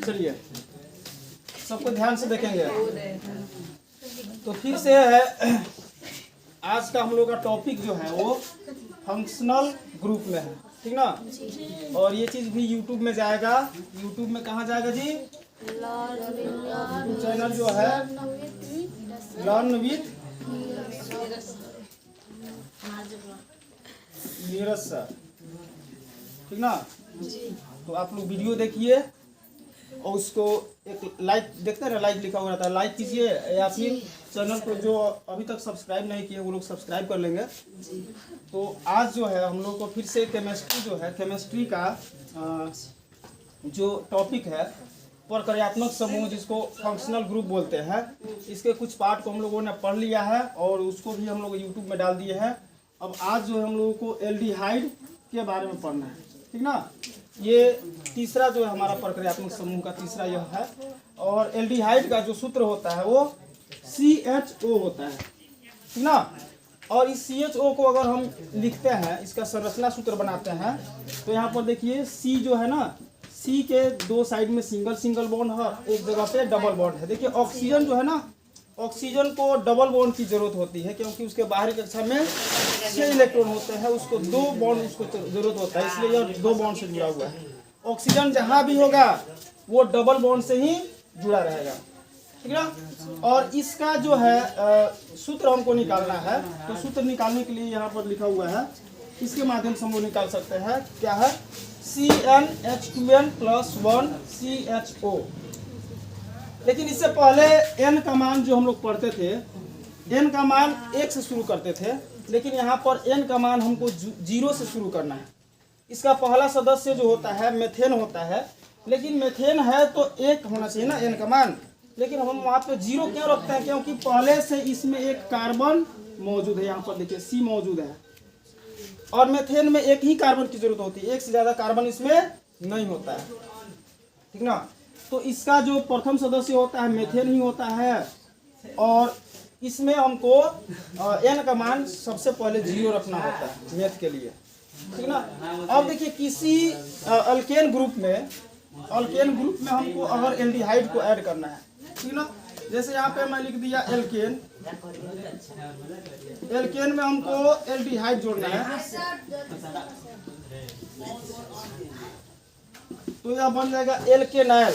चलिए सबको ध्यान से देखेंगे। तो फिर से है, आज का हम लोग का टॉपिक जो है वो फंक्शनल ग्रुप में है, ठीक ना। और ये चीज भी यूट्यूब में जाएगा। यूट्यूब में कहाँ जाएगा जी? चैनल जो है लर्न विथ नीरज सर, ठीक ना। तो आप लोग वीडियो देखिए और उसको एक लाइक, देखते हैं लाइक लिखा हुआ रहता है, लाइक कीजिए, या फिर चैनल को जो अभी तक सब्सक्राइब नहीं किए वो लोग सब्सक्राइब कर लेंगे। तो आज जो है हम लोग को फिर से केमिस्ट्री जो है, केमिस्ट्री का जो टॉपिक है प्रक्रियात्मक समूह, जिसको फंक्शनल ग्रुप बोलते हैं, इसके कुछ पार्ट को हम लोगों ने पढ़ लिया है और उसको भी हम लोग यूट्यूब में डाल दिए हैं। अब आज जो है हम लोगों को एल्डिहाइड के बारे में पढ़ना है, ठीक ना। ये तीसरा जो है हमारा प्रक्रियात्मक समूह का तीसरा यह है। और एल्डिहाइड का जो सूत्र होता है वो CHO होता है, ठीक ना। और इस CHO को अगर हम लिखते हैं, इसका संरचना सूत्र बनाते हैं, तो यहाँ पर देखिए C जो है ना, C के दो साइड में सिंगल सिंगल बॉन्ड है, एक जगह पे डबल बॉन्ड है। देखिए ऑक्सीजन जो है ना, ऑक्सीजन को डबल बॉन्ड की जरूरत होती है क्योंकि उसके बाहरी कक्षा में 6 इलेक्ट्रॉन होते हैं, उसको 2 बॉन्ड उसको जरूरत होता है, इसलिए यह 2 बॉन्ड से जुड़ा हुआ है। ऑक्सीजन जहाँ भी होगा वो डबल बॉन्ड से ही जुड़ा रहेगा, ठीक ना। और इसका जो है सूत्र हमको निकालना है, तो सूत्र निकालने के लिए यहाँ पर लिखा हुआ है, इसके माध्यम से हम लोग निकाल सकते हैं। क्या है? CnH2n + 1 CHO। लेकिन इससे पहले n का मान जो हम लोग पढ़ते थे, n का मान 1 से शुरू करते थे, लेकिन यहाँ पर n का मान हमको 0 से शुरू करना है। इसका पहला सदस्य जो होता है मेथेन होता है, लेकिन मेथेन है तो 1 होना चाहिए ना n का मान, लेकिन हम वहाँ पे 0 क्यों रखते हैं? क्योंकि पहले से इसमें एक कार्बन मौजूद है, यहाँ पर देखिए C मौजूद है, और मेथेन में एक ही कार्बन की जरूरत होती है, एक से ज़्यादा कार्बन इसमें नहीं होता है, ठीक ना। तो इसका जो प्रथम सदस्य होता है मेथेन ही होता है, और इसमें हमको n का मान सबसे पहले 0 रखना होता है मेथ के लिए, ठीक ना। अब देखिए किसी अल्केन ग्रुप में हमको अगर एल्डिहाइड को ऐड करना है, ठीक ना। जैसे यहाँ पे मैं लिख दिया एल्केन में हमको एल्डिहाइड जोड़ना है, तो यह बन जाएगा एल्केनाइल।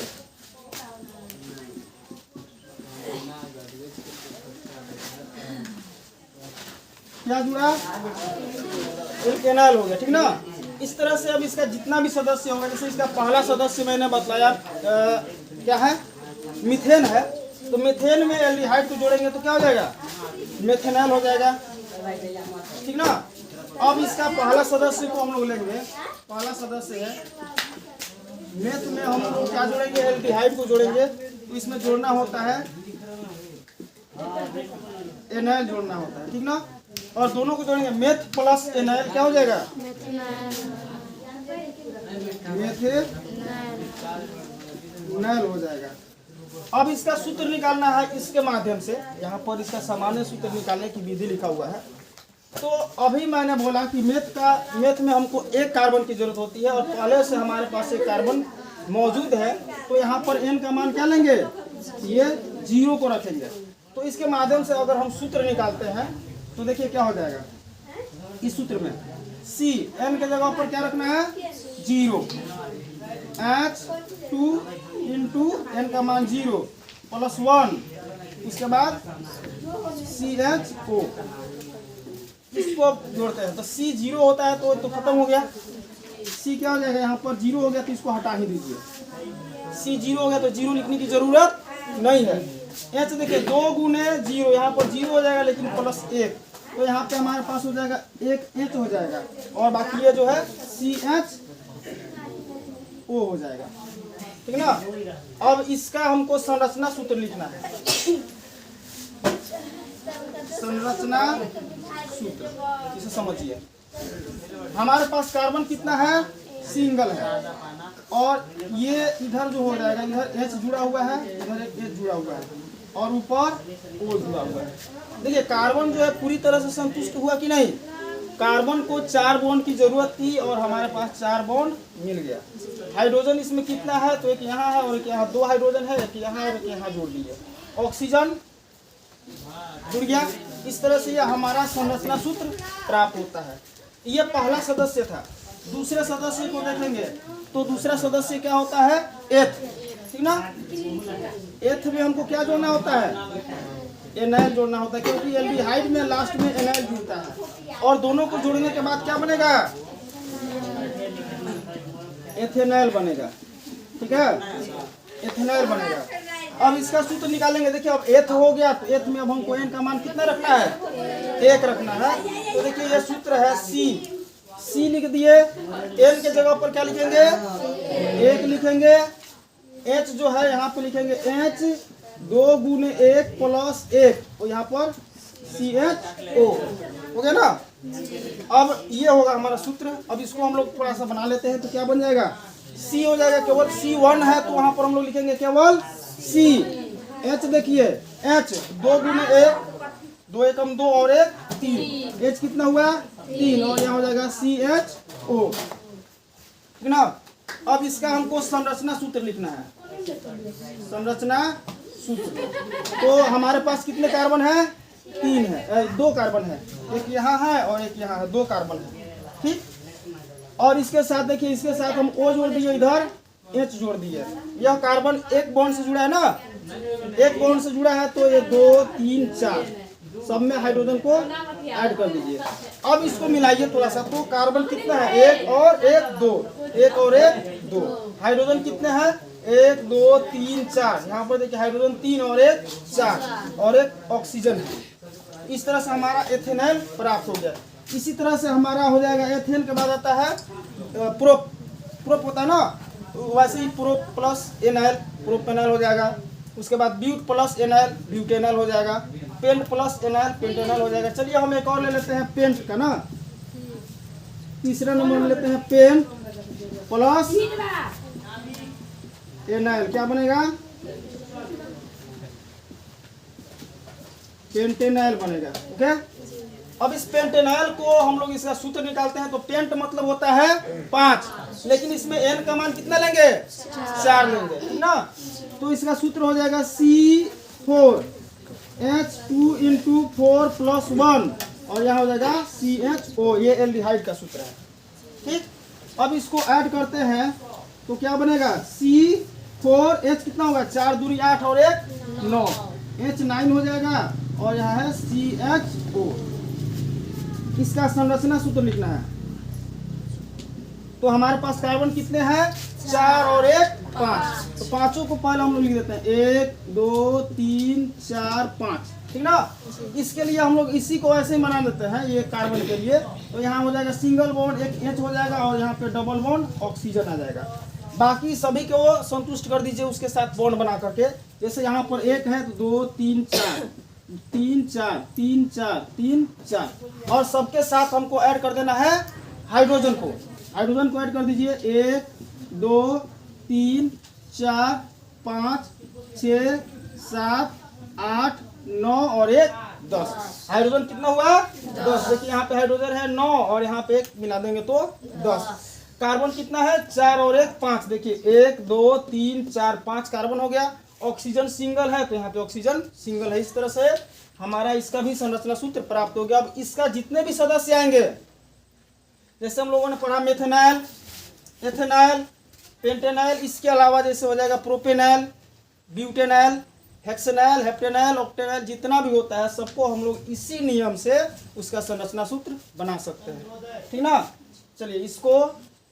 क्या जुड़ा? एल्केनाइल हो गया, ठीक ना। इस तरह से अब इसका जितना भी सदस्य होगा, जैसे इसका पहला सदस्य मैंने बताया क्या है? मीथेन है, तो मीथेन में एल्डिहाइड को जोड़ेंगे तो क्या हो जाएगा? मेथेनॉल हो जाएगा, ठीक ना। अब इसका पहला सदस्य को हम लोग लेंगे, पहला सदस्य है मेथ में हम लोग क्या जोड़ेंगे? एल्डिहाइड को जोड़ेंगे, तो इसमें जोड़ना होता है एनाइल जोड़ना होता है, ठीक ना। और दोनों को जोड़ेंगे, मेथ प्लस एनाइल क्या हो जाएगा? मेथेनॉल हो जाएगा। अब इसका सूत्र निकालना है इसके माध्यम से, यहाँ पर इसका सामान्य सूत्र निकालने की विधि लिखा हुआ है। तो अभी मैंने बोला कि मेथ में हमको एक कार्बन की जरूरत होती है और पहले से हमारे पास एक कार्बन मौजूद है, तो यहाँ पर n का मान क्या लेंगे? ये 0 को रखेंगे। तो इसके माध्यम से अगर हम सूत्र निकालते हैं तो देखिए क्या हो जाएगा। इस सूत्र में C n के जगह पर क्या रखना है? 0, H2 इंटू n का मान 0 + 1, उसके बाद CHO, इसको जोड़ते हैं तो C 0 होता है तो खत्म हो गया। C क्या हो जाएगा? यहाँ पर 0 हो गया तो इसको हटा ही दीजिए। C 0 हो गया तो 0 लिखने की जरूरत नहीं है। H देखिए 2 गुने 0, यहाँ पर 0 हो जाएगा लेकिन +1, तो यहाँ पे हमारे पास हो जाएगा 1 H हो जाएगा, और बाकी ये जो है CHO हो जाएगा, ठीक ना। अब इसका हमको संरचना सूत्र लिखना है, संरचना सूत्र, इसे समझिए। हमारे पास कार्बन कितना है? सिंगल है, और ये इधर जो हो जाएगा, इधर H जुड़ा हुआ है, इधर एक H जुड़ा हुआ है, और ऊपर O जुड़ा हुआ है। देखिए कार्बन जो है पूरी तरह से संतुष्ट हुआ कि नहीं? कार्बन को 4 बॉन्ड की जरूरत थी और हमारे पास 4 बॉन्ड मिल गया। हाइड्रोजन इसमें कितना है, तो एक यहाँ है और एक यहाँ, 2 हाइड्रोजन है, एक यहाँ और एक यहाँ जोड़ दिए, ऑक्सीजन जुड़ गया। इस तरह से यह हमारा संरचना सूत्र प्राप्त होता है। यह पहला सदस्य था। दूसरे सदस्य को देखेंगे तो दूसरा सदस्य क्या होता है, एथ, ठीक ना। एथ में हमको क्या जोड़ना होता है, एनाइल जोड़ना होता है, क्योंकि एल्डिहाइड में लास्ट में एनाइल जुड़ता है। और दोनों को जोड़ने के बाद क्या बनेगा, एथेनाइल बनेगा, ठीक है, एथेनाइल बनेगा। अब इसका सूत्र निकालेंगे। देखिए अब एथ हो गया, तो एथ में अब हमको एन का मान कितना रखना है, 1 रखना है। तो देखिए ये सूत्र है सी लिख दिए, एन के जगह पर क्या लिखेंगे, 1 लिखेंगे। एच जो है यहाँ पे लिखेंगे एच 2 गुने 1 प्लस 1, और यहाँ पर CHO हो गया ना। अब ये होगा हमारा सूत्र। अब इसको हम लोग थोड़ा सा बना लेते हैं, तो क्या बन जाएगा, C हो जाएगा। केवल C1 है तो वहाँ पर हम लोग लिखेंगे केवल C। H देखिए H 2 गुने 1, 2 एकम 2 और 1 3, H कितना हुआ 3, और यहाँ हो जाएगा CHO, ठीक ना। अब इसका हमको संरचना सूत्र लिखना है, संरचना सूत्र। तो हमारे पास कितने कार्बन है, 3 है, 2 कार्बन है, एक यहाँ है और एक यहाँ है, 2 कार्बन है, ठीक। और इसके साथ देखिए, इसके साथ हम O जोड़ दिए, इधर H जोड़ दिए। यह कार्बन एक बॉन्ड से जुड़ा है ना, एक बॉन्ड से जुड़ा है, तो ये 2 3 4 सब में हाइड्रोजन को ऐड कर दीजिए। अब इसको मिलाइए थोड़ा सा, तो कार्बन कितना है, 1 और 1 2, 1 और 1 2। हाइड्रोजन कितने हैं, 1 2 3 4। यहाँ पर देखिए हाइड्रोजन 3 और 1 4, और एक ऑक्सीजन है। इस तरह से हमारा एथेनॉल प्राप्त हो गया। इसी तरह से हमारा हो जाएगा, एथेन के बाद आता है प्रोप होता है ना, वैसे ही प्रोप प्लस एनाइल, प्रोपेनाइल हो जाएगा। उसके बाद ब्यूट प्लस एनाइल, ब्यूटेनाइल हो जाएगा। पेंट प्लस एनाइल, पेंटेनाइल हो जाएगा। चलिए हम एक और ले लेते हैं पेंट का ना, तीसरा नंबर में लेते हैं पेंट प्लस एनाइल, क्या बनेगा, पेंटेनाइल बनेगा, ओके। अब इस पेंटेनाइल को हम लोग इसका सूत्र निकालते हैं, तो पेंट मतलब होता है 5, लेकिन इसमें एन का मान कितना लेंगे, 4 लेंगे, ठीक ना। तो इसका सूत्र हो जाएगा C4 H2 इंटू 4 प्लस 1, और यहाँ हो जाएगा CHO। ये एल्डिहाइड का सूत्र है, ठीक। अब इसको ऐड करते हैं तो क्या बनेगा, C4H कितना होगा, 4 दूरी 8 और 1 9, H 9 हो जाएगा, और यहाँ है CHO। इसका संरचना सूत्र लिखना है। तो हमारे पास कार्बन कितने हैं, 4 और 1 5। तो पांचों को पहले हम लोग लिख देते हैं, 1 2 3 4 5, ठीक ना। इसके लिए हम लोग इसी को ऐसे ही बना देते हैं, ये कार्बन के लिए। तो यहाँ हो जाएगा सिंगल बॉन्ड, एक H हो जाएगा, और यहाँ पे डबल बॉन्ड ऑक्सीजन आ जाएगा। बाकी सभी को संतुष्ट कर दीजिए उसके साथ बॉन्ड बना करके। जैसे यहाँ पर 1 है तो 2 3 4 3 4 3 4 3 4, और सबके साथ हमको ऐड कर देना है हाइड्रोजन को। हाइड्रोजन को ऐड कर दीजिए, 1 2 3 4 5 6 7 8 9 और 1 10। हाइड्रोजन कितना हुआ, 10। देखिए यहाँ पे हाइड्रोजन है 9, और यहाँ पे 1 मिला देंगे तो 10। कार्बन कितना है, 4 और 1 5। देखिए 1 2 3 4 5 कार्बन हो गया। ऑक्सीजन सिंगल है तो यहाँ पे ऑक्सीजन सिंगल है। इस तरह से हमारा इसका भी संरचना सूत्र प्राप्त हो गया। अब इसका जितने भी सदस्य आएंगे, जैसे हम लोगों ने पढ़ा मेथेनाइल, एथेनाइल, पेंटेनाइल, इसके अलावा जैसे हो जाएगा प्रोपेनाइल, ब्यूटेनाइल, हेक्सेनाइल, हेप्टेनाइल, ऑक्टेनाइल, जितना भी होता है सबको हम लोग इसी नियम से उसका संरचना सूत्र बना सकते हैं, ठीक ना। चलिए इसको,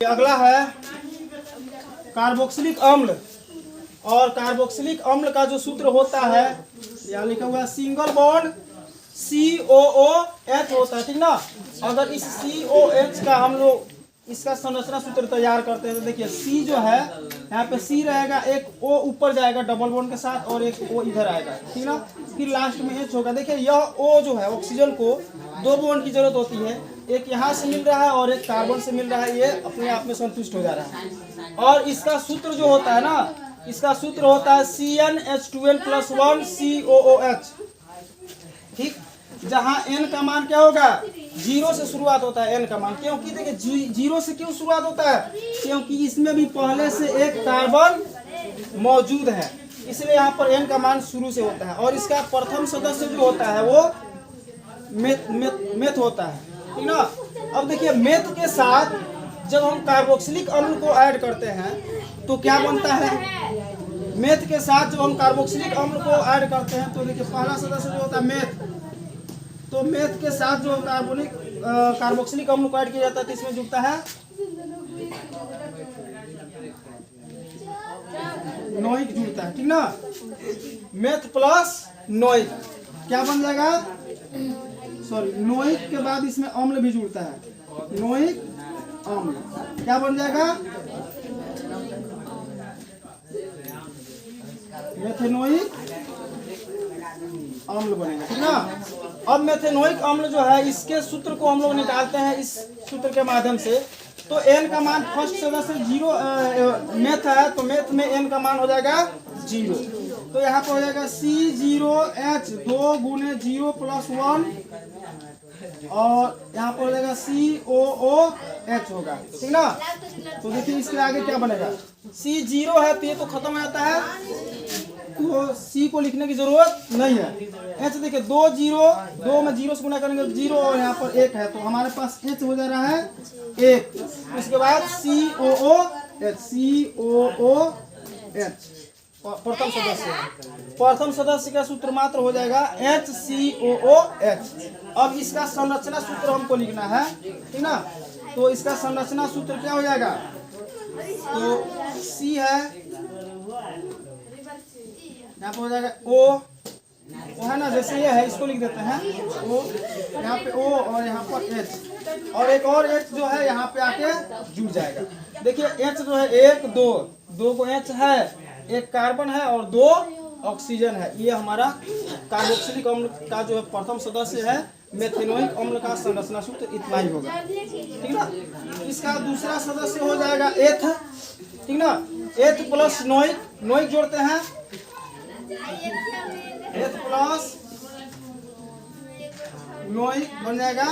अगला है कार्बोक्सिलिक अम्ल। और कार्बोक्सिलिक अम्ल का जो सूत्र होता है, यहाँ लिखा हुआ सिंगल बॉन्ड COOH होता है, ठीक ना। अगर इस COH का हम लोग इसका संरचना सूत्र तैयार करते हैं, तो देखिए C जो है यहाँ पे C रहेगा, एक O ऊपर जाएगा डबल बॉन्ड के साथ, और एक O इधर आएगा, ठीक ना। फिर लास्ट में H होगा। देखिए यह O जो है, ऑक्सीजन को 2 बॉन्ड की जरूरत होती है, एक यहाँ से मिल रहा है और एक कार्बन से मिल रहा है, ये अपने आप में संतुष्ट हो जा रहा है। और इसका सूत्र जो होता है ना, इसका सूत्र होता है CnH2n + 1 COOH, ठीक। जहाँ N का मान क्या होगा, जीरो से शुरुआत होता है एन का मान। क्योंकि देखिए जीरो से क्यों शुरुआत होता है, क्योंकि इसमें भी पहले से एक कार्बन मौजूद है, इसलिए यहाँ पर एन का मान शुरू से होता है। और इसका प्रथम सदस्य जो होता है वो मेथ होता है, ठीक ना। अब देखिए मेथ के साथ जब हम कार्बोक्सिलिक अम्ल को ऐड करते हैं तो क्या बनता है, मेथ के साथ जब हम कार्बोक्सिलिक अम्ल को ऐड करते हैं तो देखिए पहला सदस्य जो होता है मेथ, तो मेथ के साथ जो कार्बोक्सिलिक अम्ल को ऐड किया जाता है तो इसमें जुड़ता है नोइक जुड़ता है, ठीक ना। मेथ प्लस नोइक क्या बन जाएगा, सॉरी नोइक के बाद इसमें अम्ल भी जुड़ता है, नोइक अम्ल क्या बन जाएगा, मेथेनोइक अम्ल बनेगा, ठीक ना। अब मेथेनोइक अम्ल जो है इसके सूत्र को हम लोग निकालते हैं इस सूत्र के माध्यम से। तो एन का मान फर्स्ट सदस्य जीरो मेथ है तो मेथ में एन का मान हो जाएगा जीरो, तो यहाँ पर हो जाएगा C0H 2 गुने 0 + 1 और यहाँ पर हो जाएगा COOH होगा, ठीक ना। तो देखिए इसके आगे क्या बनेगा, C0 है तो ये तो खत्म हो जाता है तो C को लिखने की जरूरत नहीं है। H देखिए 2 0 2 में 0 से गुना करेंगे 0 और यहाँ पर 1 है तो हमारे पास H हो जा रहा है 1। उसके बाद COOH प्रथम सदस्य का सूत्र मात्र हो जाएगा HCOOH। अब इसका संरचना सूत्र हमको लिखना है, ठीक ना। तो इसका संरचना सूत्र क्या हो जाएगा, तो C है यहाँ पे हो जाएगा O है ना, जैसे ये है इसको लिख देते हैं O, यहाँ पे O और यहाँ पर H और एक और H जो है यहाँ पे आके जुड़ जाएगा। देखिए H जो है 1 2 को H है, एक कार्बन है और 2 ऑक्सीजन है, ये हमारा कार्बोक्सिलिक अम्ल का जो है प्रथम सदस्य है। मेथेनोइक अम्ल का संरचना सूत्र इतना ही होगा, ठीक ना। इसका दूसरा सदस्य हो जाएगा एथ, ठीक ना। एथ प्लस नोइक, नोइक जोड़ते हैं एथ प्लस नोइक बन जाएगा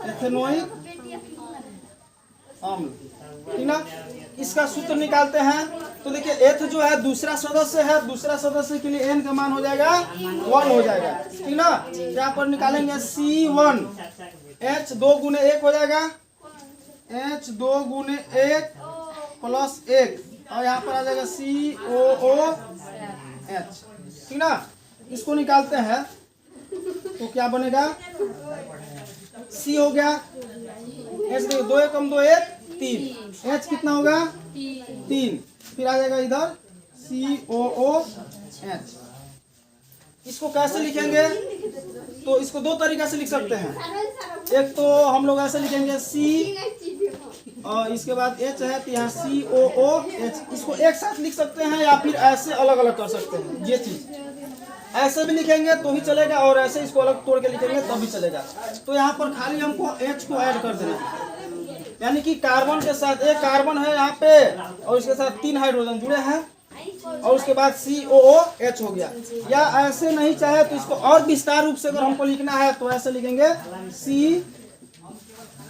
एथेनोइक अम्ल, ठीक ना। इसका सूत्र निकालते हैं तो देखिए एथ जो है दूसरा सदस्य है, दूसरा सदस्य के लिए एन का मान हो जाएगा 1 हो जाएगा, ठीक ना। यहाँ पर निकालेंगे C1 H 2 गुने 1 हो जाएगा, H 2 गुने 1 प्लस 1 और यहाँ पर आ जाएगा COOH, ठीक ना। इसको निकालते हैं तो क्या बनेगा, C हो गया, H देखिए 2 1 2 1 3, H कितना होगा 3, फिर आ जाएगा इधर COOH। इसको कैसे लिखेंगे, तो इसको दो तरीका से लिख सकते हैं। एक तो हम लोग ऐसे लिखेंगे C और इसके बाद H है तो यहाँ COOH, इसको एक साथ लिख सकते हैं या फिर ऐसे अलग अलग कर सकते हैं। ये चीज ऐसे भी लिखेंगे तो भी चलेगा और ऐसे इसको अलग तोड़ के लिखेंगे तब भी चलेगा। तो यहाँ पर खाली हमको H को ऐड कर देना है, यानी कि कार्बन के साथ एक कार्बन है यहाँ पे और इसके साथ 3 हाइड्रोजन जुड़े हैं और उसके बाद COOH हो गया। या ऐसे नहीं चाहे तो इसको और विस्तार रूप से अगर हमको लिखना है तो ऐसे लिखेंगे C,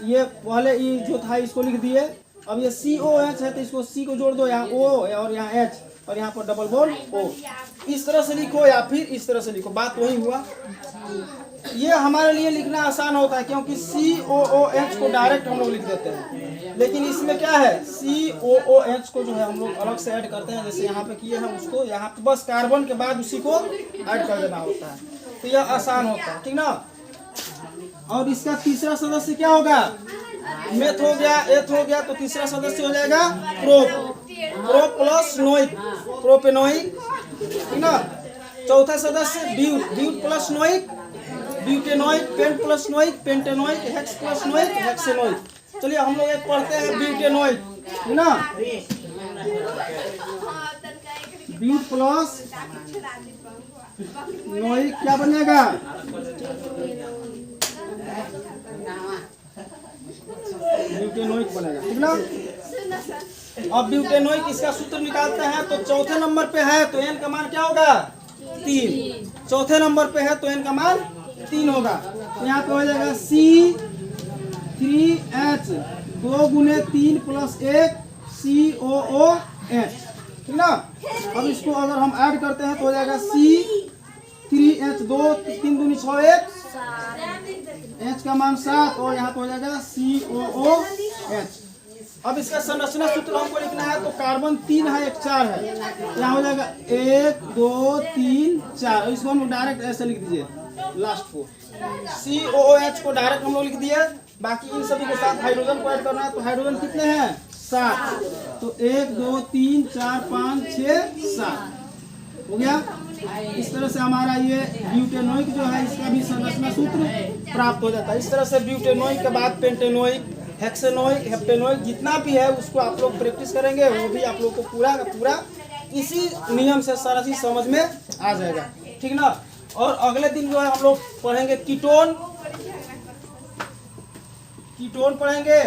ये पहले ये जो था इसको लिख दिए, अब ये COH है तो इसको C को जोड़ दो, यहाँ O और यहाँ H और यहाँ पर डबल बॉन्ड O। इस तरह से लिखो या फिर इस तरह से लिखो, बात वही हुआ। ये हमारे लिए लिखना आसान होता है क्योंकि COOH को डायरेक्ट हम लोग लिख देते हैं, लेकिन इसमें क्या है COOH को जो है हम लोग अलग से ऐड करते हैं, जैसे यहाँ पे किए हैं उसको यहाँ पे बस कार्बन के बाद उसी को ऐड कर देना होता है, तो यह आसान होता है, ठीक ना। और इसका तीसरा सदस्य क्या होगा, मेथ हो गया, एथ हो गया, तो तीसरा सदस्य हो जाएगा प्रो प्लस नोइक, प्रोपेनोइक, ठीक ना। चौथा सदस्य but plus noic, butanoic, pent plus noic, pentanoic, hex plus noic, hexanoic. चलिए हम लोग एक पढ़ते हैं ब्यूटेनोइक, ठीक ना। ब्यूट प्लस नोइक क्या बनेगा, ब्यूटेनोइक बनेगा, ठीक ना। अब ब्यूटेनोइक इसका सूत्र निकालते हैं तो चौथे नंबर पे है तो एन का मान क्या होगा 3। चौथे नंबर पे है तो n का मान 3 होगा। तो यहाँ पे हो जाएगा C3H 2 गुने 3 प्लस 1 COOH, ठीक ना। अब इसको अगर हम ऐड करते हैं तो हो जाएगा C3H 2 3 दूनी 6 1 H का मान 7 और यहाँ पे हो जाएगा COOH। अब इसका संरचना सूत्र हमको लिखना है तो कार्बन 3 है, एक 4 है, यहाँ हो जाएगा 1 2 3 4। इसको हम डायरेक्ट ऐसे लिख दीजिए लास्ट को, COOH को डायरेक्ट हम लोग लिख दिए। बाकी इन सभी के साथ हाइड्रोजन को ऐड करना है तो हाइड्रोजन कितने हैं 7, तो 1 2 3 4 5 6 7 हो गया। इस तरह से हमारा ये ब्यूटेनोइक जो है इसका भी संरचना सूत्र प्राप्त हो जाता है। इस तरह से ब्यूटेनोइक के बाद पेंटेनोइक, हेक्सेनोइक, हेप्टेनोइक जितना भी है उसको आप लोग प्रैक्टिस करेंगे, वो भी आप लोग को पूरा का पूरा इसी नियम से सारा चीज समझ में आ जाएगा, ठीक ना। और अगले दिन जो है हम लोग पढ़ेंगे कीटोन पढ़ेंगे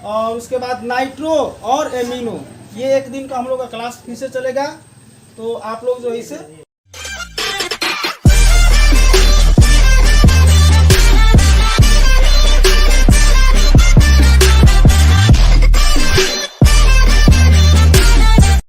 और उसके बाद नाइट्रो और एमिनो। ये एक दिन का हम लोग का क्लास फिर से चलेगा, तो आप लोग जो है इसे